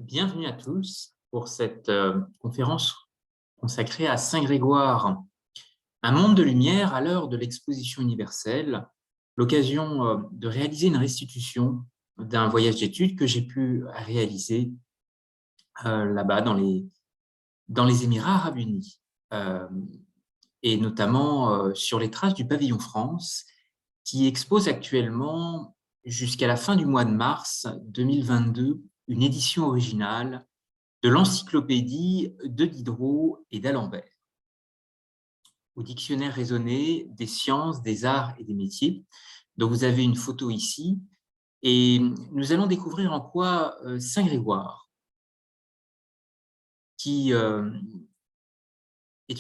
Bienvenue à tous pour cette conférence consacrée à Saint Grégoire, un monde de lumière à l'heure de l'exposition universelle, l'occasion de réaliser une restitution d'un voyage d'études que j'ai pu réaliser là-bas dans les Émirats arabes unis, et notamment sur les traces du pavillon France, qui expose actuellement, jusqu'à la fin du mois de mars 2022, une édition originale de l'encyclopédie de Diderot et d'Alembert, au dictionnaire raisonné des sciences, des arts et des métiers. Donc vous avez une photo ici, et nous allons découvrir en quoi Saint Grégoire, qui est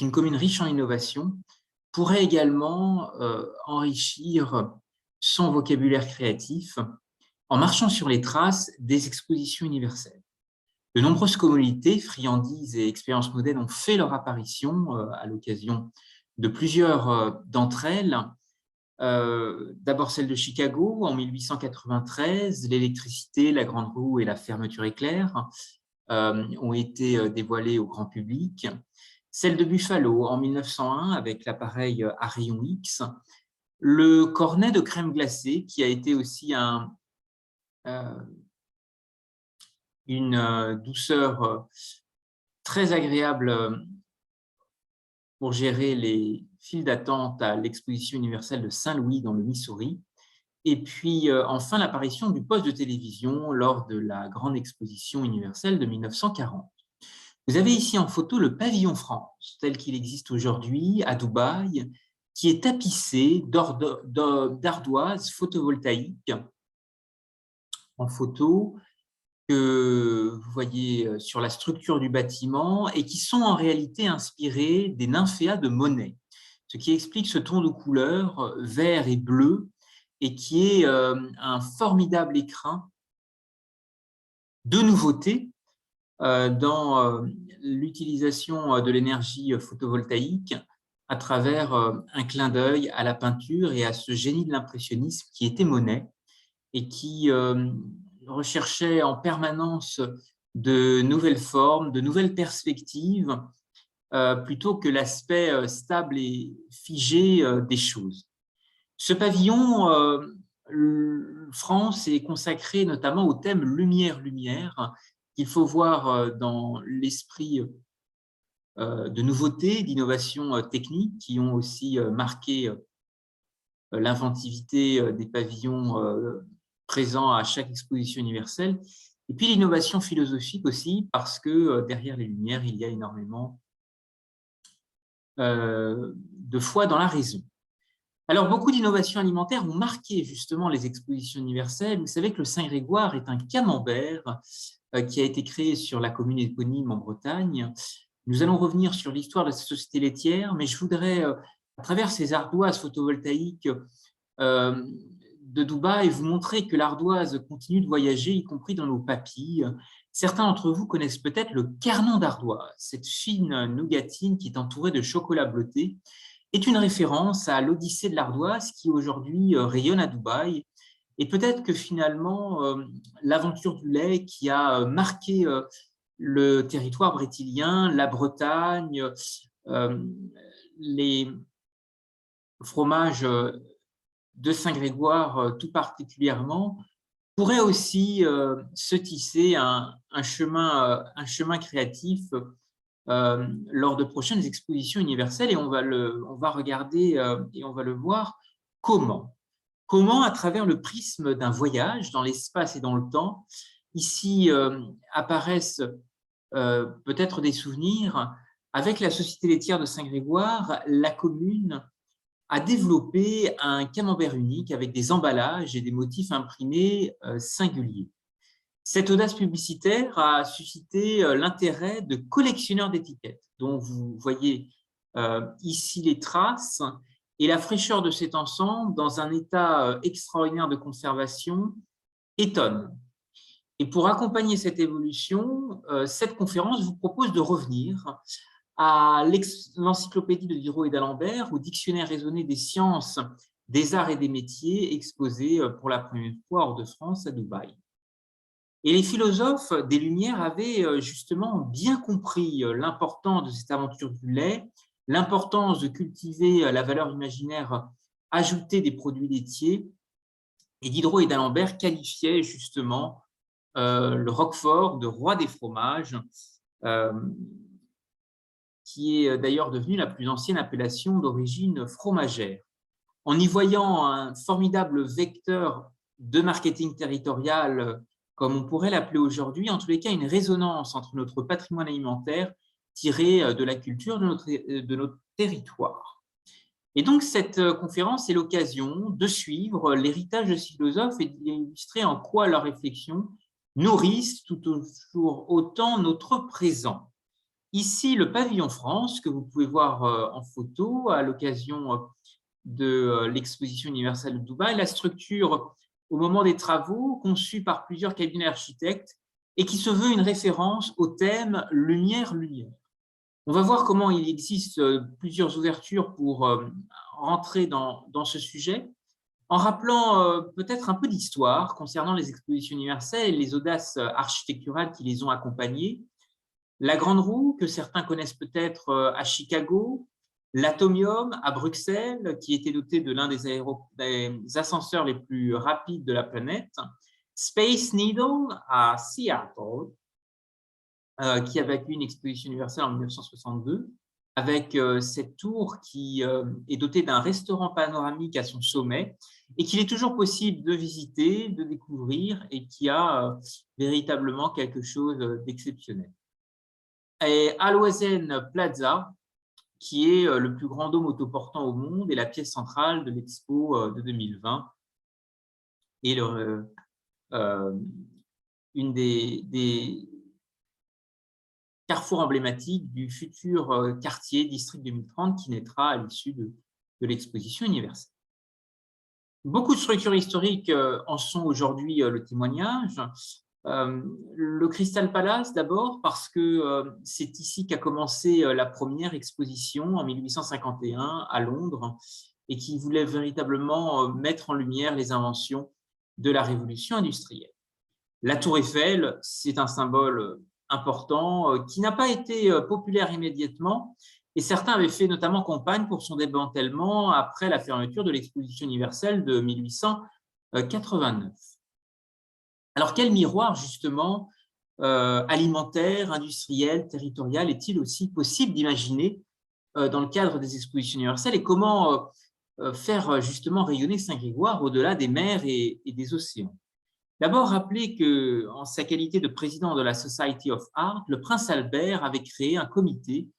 une commune riche en innovation, pourrait également enrichir son vocabulaire créatif en marchant sur les traces des expositions universelles. De nombreuses communautés, friandises et expériences modernes ont fait leur apparition à l'occasion de plusieurs d'entre elles. D'abord celle de Chicago en 1893, l'électricité, la grande roue et la fermeture éclair ont été dévoilées au grand public. Celle de Buffalo en 1901 avec l'appareil à rayon X. Le cornet de crème glacée qui a été aussi une douceur très agréable pour gérer les files d'attente à l'exposition universelle de Saint-Louis dans le Missouri. Et puis enfin l'apparition du poste de télévision lors de la grande exposition universelle de 1940. Vous avez ici en photo le pavillon France, tel qu'il existe aujourd'hui à Dubaï, qui est tapissé d'ardoises photovoltaïques en photo, que vous voyez sur la structure du bâtiment et qui sont en réalité inspirés des nymphéas de Monet, ce qui explique ce ton de couleur vert et bleu et qui est un formidable écrin de nouveautés dans l'utilisation de l'énergie photovoltaïque à travers un clin d'œil à la peinture et à ce génie de l'impressionnisme qui était Monet et qui recherchait en permanence de nouvelles formes, de nouvelles perspectives, plutôt que l'aspect stable et figé des choses. Ce pavillon France est consacré notamment au thème Lumière-Lumière, qu'il faut voir dans l'esprit de nouveautés, d'innovations techniques qui ont aussi marqué l'inventivité des pavillons présents à chaque exposition universelle. Et puis l'innovation philosophique aussi, parce que derrière les Lumières, il y a énormément de foi dans la raison. Alors, beaucoup d'innovations alimentaires ont marqué justement les expositions universelles. Vous savez que le Saint-Grégoire est un camembert qui a été créé sur la commune éponyme en Bretagne. Nous allons revenir sur l'histoire de la société laitière, mais je voudrais, à travers ces ardoises photovoltaïques de Dubaï, vous montrer que l'ardoise continue de voyager, y compris dans nos papilles. Certains d'entre vous connaissent peut-être le carnon d'ardoise, cette fine nougatine qui est entourée de chocolat bleuté, est une référence à l'Odyssée de l'ardoise qui aujourd'hui rayonne à Dubaï. Et peut-être que finalement, l'aventure du lait qui a marqué le territoire brétilien, la Bretagne, les fromages de Saint-Grégoire tout particulièrement, pourrait aussi se tisser un chemin créatif lors de prochaines expositions universelles, et on va regarder et on va le voir comment. Comment, à travers le prisme d'un voyage dans l'espace et dans le temps, ici apparaissent peut-être des souvenirs. Avec la Société laitière de Saint-Grégoire, la commune a développé un camembert unique avec des emballages et des motifs imprimés singuliers. Cette audace publicitaire a suscité l'intérêt de collectionneurs d'étiquettes, dont vous voyez ici les traces, et la fraîcheur de cet ensemble, dans un état extraordinaire de conservation, étonne. Et pour accompagner cette évolution, cette conférence vous propose de revenir à l'encyclopédie de Diderot et d'Alembert, au dictionnaire raisonné des sciences, des arts et des métiers, exposé pour la première fois hors de France à Dubaï. Et les philosophes des Lumières avaient justement bien compris l'importance de cette aventure du lait, l'importance de cultiver la valeur imaginaire ajoutée des produits laitiers. Et Diderot et d'Alembert qualifiaient justement le Roquefort de roi des fromages, euh, qui est d'ailleurs devenue la plus ancienne appellation d'origine fromagère. En y voyant un formidable vecteur de marketing territorial, comme on pourrait l'appeler aujourd'hui, en tous les cas une résonance entre notre patrimoine alimentaire tiré de la culture de notre territoire. Et donc cette conférence est l'occasion de suivre l'héritage de ces philosophes et d'illustrer en quoi leurs réflexions nourrissent tout toujours autant notre présent. Ici, le pavillon France, que vous pouvez voir en photo à l'occasion de l'exposition universelle de Dubaï, la structure au moment des travaux, conçue par plusieurs cabinets architectes et qui se veut une référence au thème Lumière, Lumière. On va voir comment il existe plusieurs ouvertures pour rentrer dans ce sujet, en rappelant peut-être un peu d'histoire concernant les expositions universelles et les audaces architecturales qui les ont accompagnées. La Grande Roue, que certains connaissent peut-être à Chicago, l'Atomium à Bruxelles, qui était doté de l'un des ascenseurs les plus rapides de la planète, Space Needle à Seattle, qui avait accueilli une exposition universelle en 1962, avec cette tour qui est dotée d'un restaurant panoramique à son sommet et qu'il est toujours possible de visiter, de découvrir et qui a véritablement quelque chose d'exceptionnel. Et Al-Wazen Plaza, qui est le plus grand dôme autoportant au monde et la pièce centrale de l'Expo de 2020 et une des carrefours emblématiques du futur quartier District 2030 qui naîtra à l'issue de l'exposition universelle. Beaucoup de structures historiques en sont aujourd'hui le témoignage. Le Crystal Palace d'abord, parce que c'est ici qu'a commencé la première exposition en 1851 à Londres et qui voulait véritablement mettre en lumière les inventions de la révolution industrielle. La Tour Eiffel, c'est un symbole important qui n'a pas été populaire immédiatement et certains avaient fait notamment campagne pour son démantèlement après la fermeture de l'exposition universelle de 1889. Alors, quel miroir, justement, alimentaire, industriel, territorial, est-il aussi possible d'imaginer dans le cadre des expositions universelles et comment faire justement rayonner Saint-Grégoire au-delà des mers et des océans? D'abord, rappelez qu'en sa qualité de président de la Society of Art, le prince Albert avait créé un comité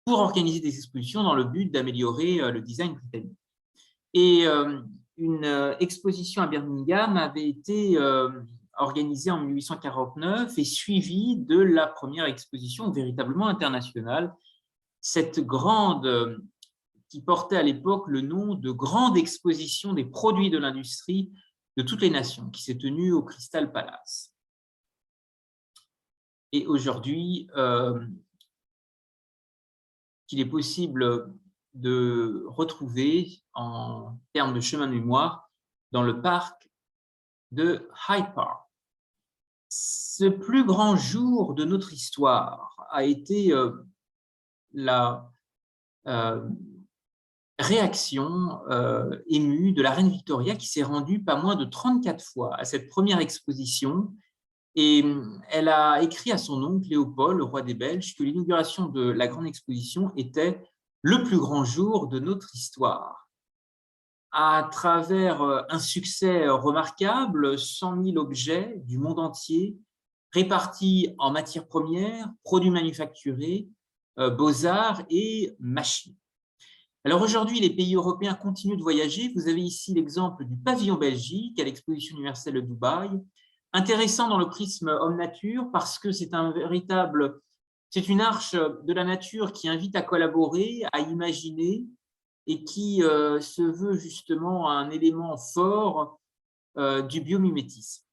pour organiser des expositions dans le but d'améliorer le design britannique. Et une exposition à Birmingham avait été organisée en 1849 et suivie de la première exposition véritablement internationale, cette grande, qui portait à l'époque le nom de Grande Exposition des produits de l'industrie de toutes les nations, qui s'est tenue au Crystal Palace. Et aujourd'hui, qu'il est possible de retrouver en termes de chemin de mémoire dans le parc de Hyde Park. Ce plus grand jour de notre histoire a été la réaction émue de la reine Victoria qui s'est rendue pas moins de 34 fois à cette première exposition et elle a écrit à son oncle Léopold, le roi des Belges, que l'inauguration de la grande exposition était le plus grand jour de notre histoire. À travers un succès remarquable, 100 000 objets du monde entier, répartis en matières premières, produits manufacturés, beaux-arts et machines. Alors aujourd'hui, les pays européens continuent de voyager. Vous avez ici l'exemple du pavillon Belgique à l'exposition universelle de Dubaï, intéressant dans le prisme homme-nature parce que c'est une arche de la nature qui invite à collaborer, à imaginer et qui se veut justement un élément fort du biomimétisme.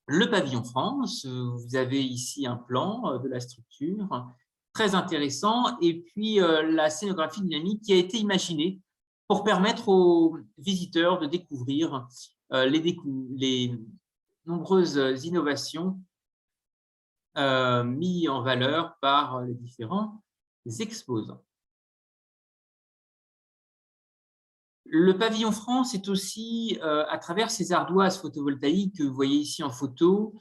Le pavillon France, vous avez ici un plan de la structure, très intéressant, et puis la scénographie dynamique qui a été imaginée pour permettre aux visiteurs de découvrir les nombreuses innovations mis en valeur par les différents exposants. Le pavillon France est aussi, à travers ces ardoises photovoltaïques que vous voyez ici en photo,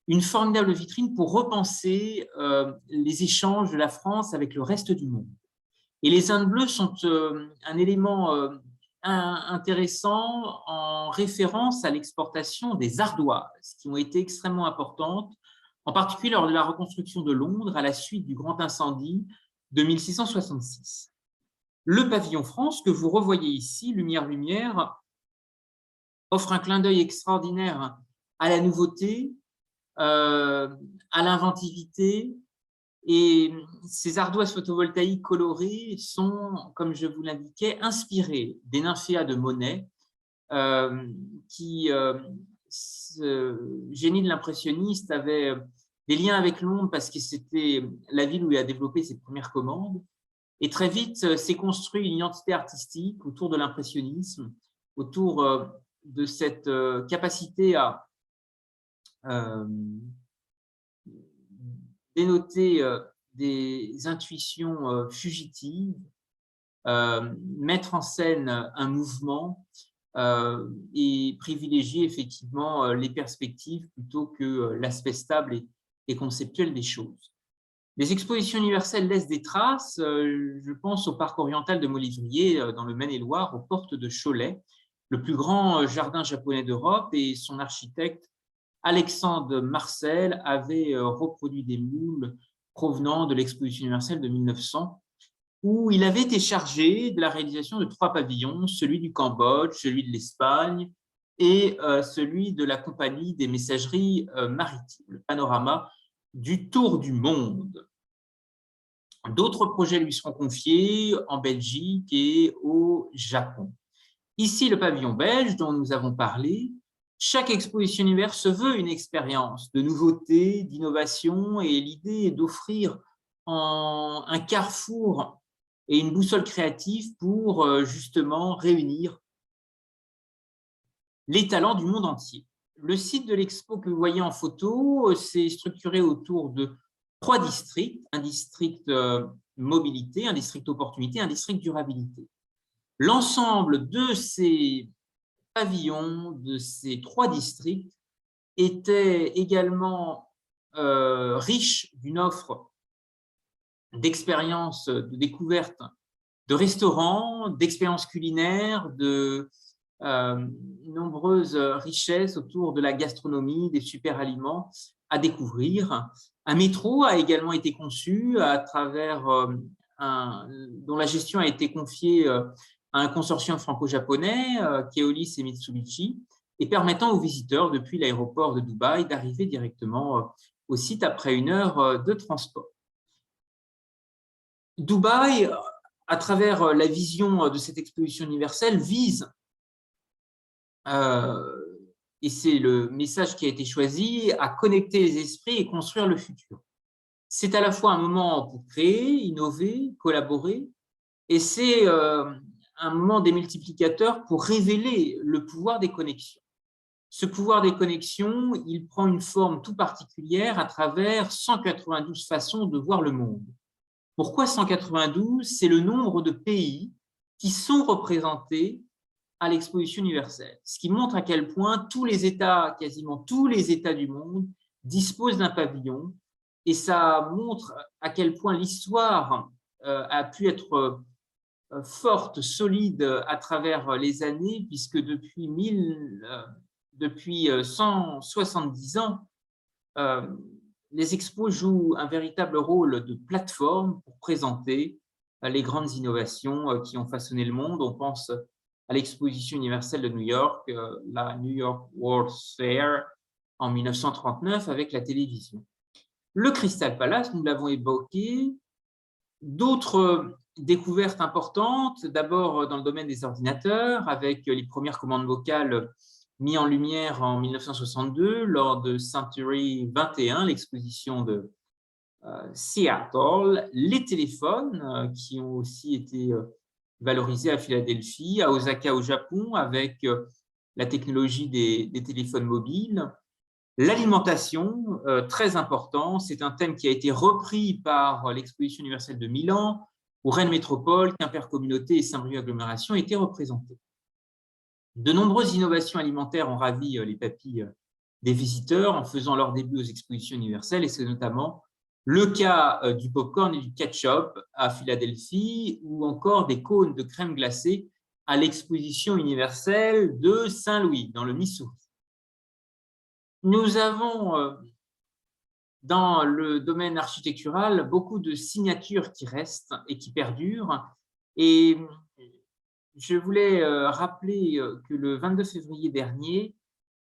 une formidable vitrine pour repenser les échanges de la France avec le reste du monde. Et les Indes bleues sont un élément intéressant en référence à l'exportation des ardoises, qui ont été extrêmement importantes, en particulier lors de la reconstruction de Londres à la suite du grand incendie de 1666. Le pavillon France, que vous revoyez ici, lumière, offre un clin d'œil extraordinaire à la nouveauté, à l'inventivité, et ces ardoises photovoltaïques colorées sont, comme je vous l'indiquais, inspirées des nymphéas de Monet, ce génie de l'impressionniste avait des liens avec Londres parce que c'était la ville où il a développé ses premières commandes. Et très vite, s'est construit une identité artistique autour de l'impressionnisme, autour de cette capacité à dénoter des intuitions fugitives, mettre en scène un mouvement et privilégier effectivement les perspectives plutôt que l'aspect stable et conceptuel des choses. Les expositions universelles laissent des traces. Je pense au parc oriental de Molévrier, dans le Maine-et-Loire, aux portes de Cholet, le plus grand jardin japonais d'Europe, et son architecte Alexandre Marcel avait reproduit des moules provenant de l'exposition universelle de 1900, où il avait été chargé de la réalisation de 3 pavillons, celui du Cambodge, celui de l'Espagne et celui de la Compagnie des messageries maritimes, le panorama du tour du monde. D'autres projets lui seront confiés en Belgique et au Japon. Ici, le pavillon belge dont nous avons parlé. Chaque exposition univers se veut une expérience de nouveauté, d'innovation, et l'idée est d'offrir un carrefour et une boussole créative pour justement réunir les talents du monde entier. Le site de l'expo que vous voyez en photo s'est structuré autour de 3 districts, un district mobilité, un district opportunité, un district durabilité. L'ensemble de ces pavillons, de ces 3 districts, était également riche d'une offre d'expériences, de découvertes, de restaurants, d'expériences culinaires, de nombreuses richesses autour de la gastronomie, des super aliments à découvrir. Un métro a également été conçu à travers dont la gestion a été confiée à un consortium franco-japonais, Keolis et Mitsubishi, et permettant aux visiteurs depuis l'aéroport de Dubaï d'arriver directement au site après 1 heure de transport. Dubaï, à travers la vision de cette exposition universelle, vise et c'est le message qui a été choisi, à connecter les esprits et construire le futur. C'est à la fois un moment pour créer, innover, collaborer, et c'est un moment démultiplicateur pour révéler le pouvoir des connexions. Ce pouvoir des connexions, il prend une forme tout particulière à travers 192 façons de voir le monde. Pourquoi 192? C'est le nombre de pays qui sont représentés à l'exposition universelle, ce qui montre à quel point tous les États, quasiment tous les États du monde, disposent d'un pavillon, et ça montre à quel point l'histoire a pu être forte, solide à travers les années, puisque depuis 170 ans, les expos jouent un véritable rôle de plateforme pour présenter les grandes innovations qui ont façonné le monde. On pense à l'exposition universelle de New York, la New York World Fair en 1939 avec la télévision. Le Crystal Palace, nous l'avons évoqué. D'autres découvertes importantes, d'abord dans le domaine des ordinateurs, avec les premières commandes vocales mises en lumière en 1962 lors de Century 21, l'exposition de Seattle, les téléphones qui ont aussi été valorisés à Philadelphie, à Osaka au Japon, avec la technologie des téléphones mobiles, L'alimentation, très important, c'est un thème qui a été repris par l'Exposition universelle de Milan, où Rennes Métropole, Quimper Communauté et Saint-Brieuc Agglomération étaient représentés. De nombreuses innovations alimentaires ont ravi les papilles des visiteurs en faisant leur début aux expositions universelles, et c'est notamment le cas du popcorn et du ketchup à Philadelphie, ou encore des cônes de crème glacée à l'exposition universelle de Saint-Louis, dans le Missouri. Nous avons, dans le domaine architectural, beaucoup de signatures qui restent et qui perdurent. Et je voulais rappeler que le 22 février dernier,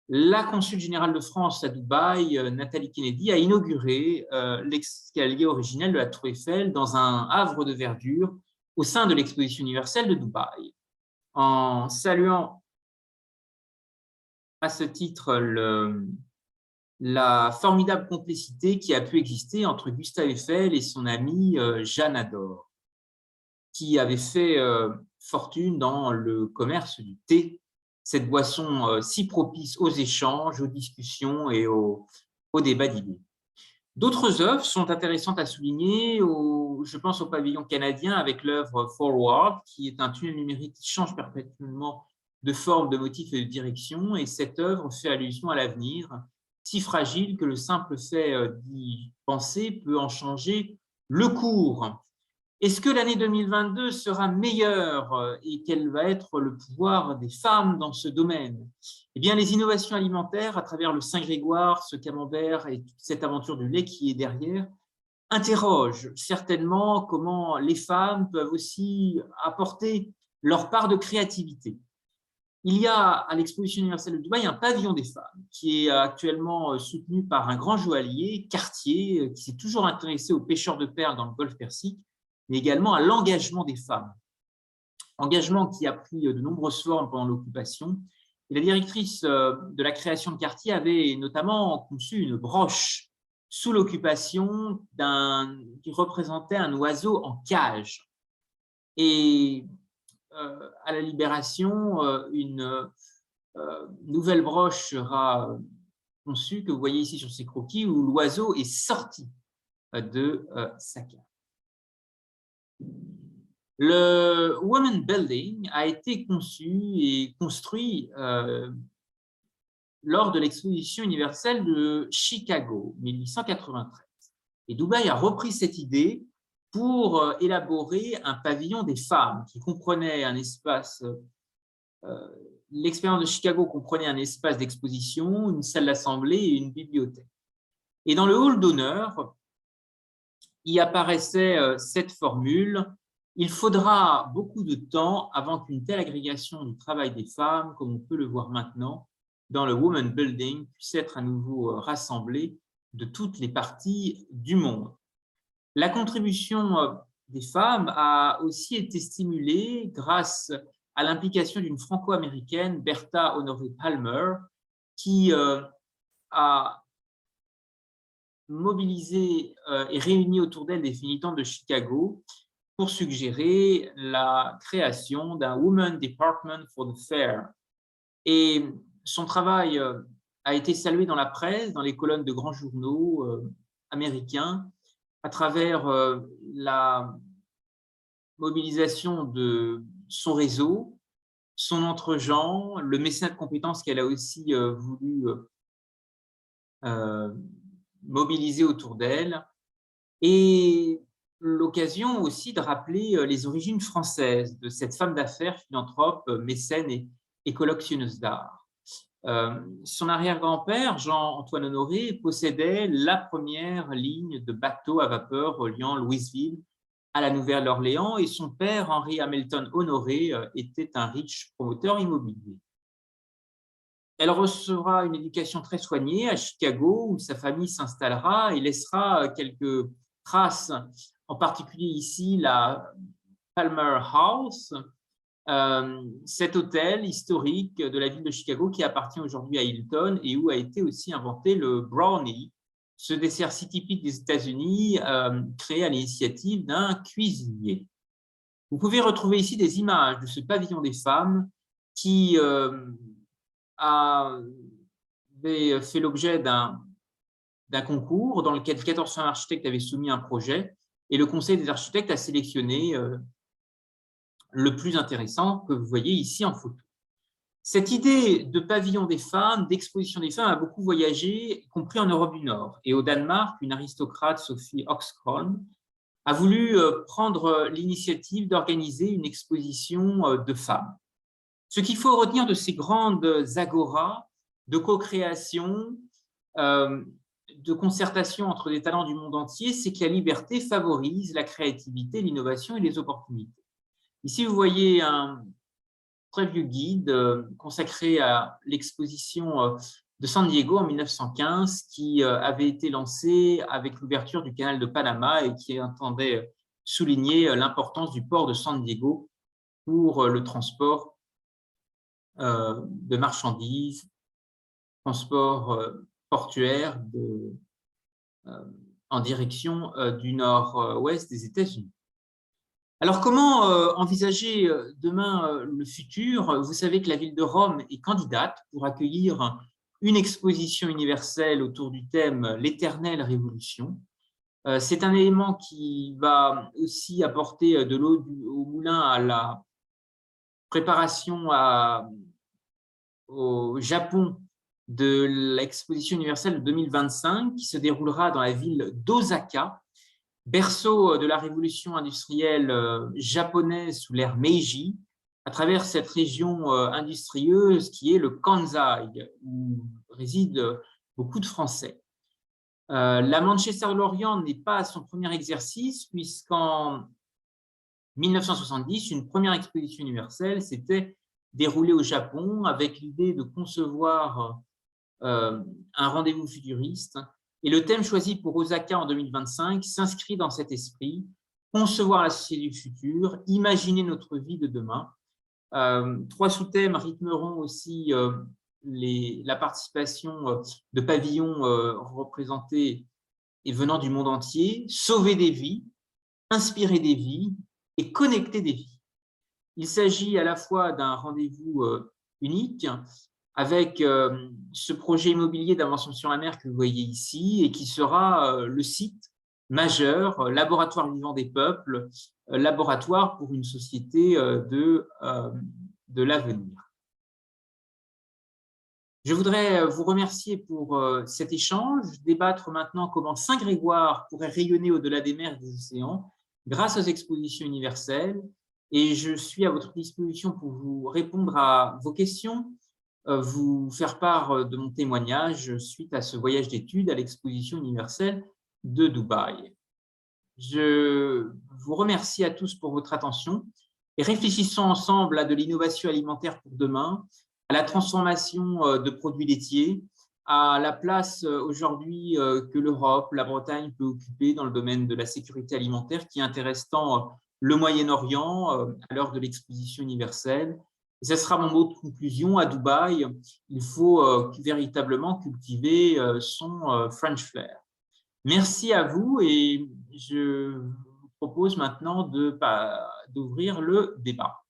la consul générale de France à Dubaï, Nathalie Kennedy, a inauguré l'escalier originel de la Tour Eiffel dans un havre de verdure au sein de l'exposition universelle de Dubaï. En saluant à ce titre la formidable complicité qui a pu exister entre Gustave Eiffel et son ami Jeanne Adore, qui avait fait fortune dans le commerce du thé, cette boisson si propice aux échanges, aux discussions et aux débats d'idées. D'autres œuvres sont intéressantes à souligner. Je pense au pavillon canadien avec l'œuvre Forward, qui est un tunnel numérique qui change perpétuellement de forme, de motif et de direction. Et cette œuvre fait allusion à l'avenir, si fragile que le simple fait d'y penser peut en changer le cours. Est-ce que l'année 2022 sera meilleure et quel va être le pouvoir des femmes dans ce domaine? Eh bien, les innovations alimentaires, à travers le Saint-Grégoire, ce camembert et toute cette aventure du lait qui est derrière, interrogent certainement comment les femmes peuvent aussi apporter leur part de créativité. Il y a à l'exposition universelle de Dubaï un pavillon des femmes qui est actuellement soutenu par un grand joaillier, Cartier, qui s'est toujours intéressé aux pêcheurs de perles dans le golfe Persique, mais également à l'engagement des femmes. Engagement qui a pris de nombreuses formes pendant l'occupation. Et la directrice de la création de Cartier avait notamment conçu une broche sous l'occupation qui représentait un oiseau en cage. Et à la libération, une nouvelle broche sera conçue, que vous voyez ici sur ces croquis, où l'oiseau est sorti de sa cage. Le Women Building a été conçu et construit lors de l'exposition universelle de Chicago, 1893. Et Dubaï a repris cette idée pour élaborer un pavillon des femmes qui comprenait un espace. L'expérience de Chicago comprenait un espace d'exposition, une salle d'assemblée et une bibliothèque. Et dans le hall d'honneur, y apparaissait cette formule: il faudra beaucoup de temps avant qu'une telle agrégation du travail des femmes, comme on peut le voir maintenant dans le Women Building, puisse être à nouveau rassemblée de toutes les parties du monde. La contribution des femmes a aussi été stimulée grâce à l'implication d'une franco-américaine, Bertha Honoré Palmer, qui a mobilisé et réuni autour d'elle des militantes de Chicago pour suggérer la création d'un Women Department for the Fair. Et son travail a été salué dans la presse, dans les colonnes de grands journaux américains, à travers la mobilisation de son réseau, son entre-gens, le mécénat de compétences qu'elle a aussi voulu mobiliser autour d'elle, et l'occasion aussi de rappeler les origines françaises de cette femme d'affaires, philanthrope, mécène et collectionneuse d'art. Son arrière-grand-père, Jean-Antoine Honoré, possédait la première ligne de bateaux à vapeur reliant Louisville à la Nouvelle-Orléans, et son père, Henry Hamilton Honoré, était un riche promoteur immobilier. Elle recevra une éducation très soignée à Chicago, où sa famille s'installera et laissera quelques traces, en particulier ici la Palmer House, cet hôtel historique de la ville de Chicago qui appartient aujourd'hui à Hilton et où a été aussi inventé le brownie, ce dessert si typique des États-Unis, créé à l'initiative d'un cuisinier. Vous pouvez retrouver ici des images de ce pavillon des femmes qui a avait fait l'objet d'un concours dans lequel 1400 architectes avaient soumis un projet et le Conseil des architectes a sélectionné le plus intéressant que vous voyez ici en photo. Cette idée de pavillon des femmes, d'exposition des femmes a beaucoup voyagé, y compris en Europe du Nord. Et au Danemark, une aristocrate, Sophie Oxholm, a voulu prendre l'initiative d'organiser une exposition de femmes. Ce qu'il faut retenir de ces grandes agoras de co-création, de concertation entre des talents du monde entier, c'est que la liberté favorise la créativité, l'innovation et les opportunités. Ici, vous voyez un très vieux guide consacré à l'exposition de San Diego en 1915 qui avait été lancé avec l'ouverture du canal de Panama et qui entendait souligner l'importance du port de San Diego pour le transport de marchandises, transport portuaire en direction du nord-ouest des États-Unis. Alors, comment envisager demain le futur? Vous savez que la ville de Rome est candidate pour accueillir une exposition universelle autour du thème « L'éternelle révolution ». C'est un élément qui va aussi apporter de l'eau au moulin à la préparation au Japon de l'exposition universelle de 2025 qui se déroulera dans la ville d'Osaka, berceau de la révolution industrielle japonaise sous l'ère Meiji, à travers cette région industrieuse qui est le Kansai, où résident beaucoup de Français. La Manchester de l'Orient n'est pas à son premier exercice, puisqu'en 1970, une première exposition universelle s'était déroulée au Japon avec l'idée de concevoir un rendez-vous futuriste. Et le thème choisi pour Osaka en 2025 s'inscrit dans cet esprit, concevoir la société du futur, imaginer notre vie de demain. Trois sous-thèmes rythmeront aussi la participation de pavillons représentés et venant du monde entier, sauver des vies, inspirer des vies et connecter des vies. Il s'agit à la fois d'un rendez-vous unique, avec ce projet immobilier d'invention sur la mer que vous voyez ici et qui sera le site majeur, laboratoire vivant des peuples, laboratoire pour une société de l'avenir. Je voudrais vous remercier pour cet échange, débattre maintenant comment Saint-Grégoire pourrait rayonner au-delà des mers et des océans grâce aux expositions universelles, et je suis à votre disposition pour vous répondre à vos questions, vous faire part de mon témoignage suite à ce voyage d'études à l'exposition universelle de Dubaï. Je vous remercie à tous pour votre attention et réfléchissons ensemble à de l'innovation alimentaire pour demain, à la transformation de produits laitiers, à la place aujourd'hui que l'Europe, la Bretagne peut occuper dans le domaine de la sécurité alimentaire qui intéresse tant le Moyen-Orient à l'heure de l'exposition universelle. Et ce sera mon mot de conclusion. À Dubaï, il faut véritablement cultiver son French flair. Merci à vous et je vous propose maintenant d'ouvrir le débat.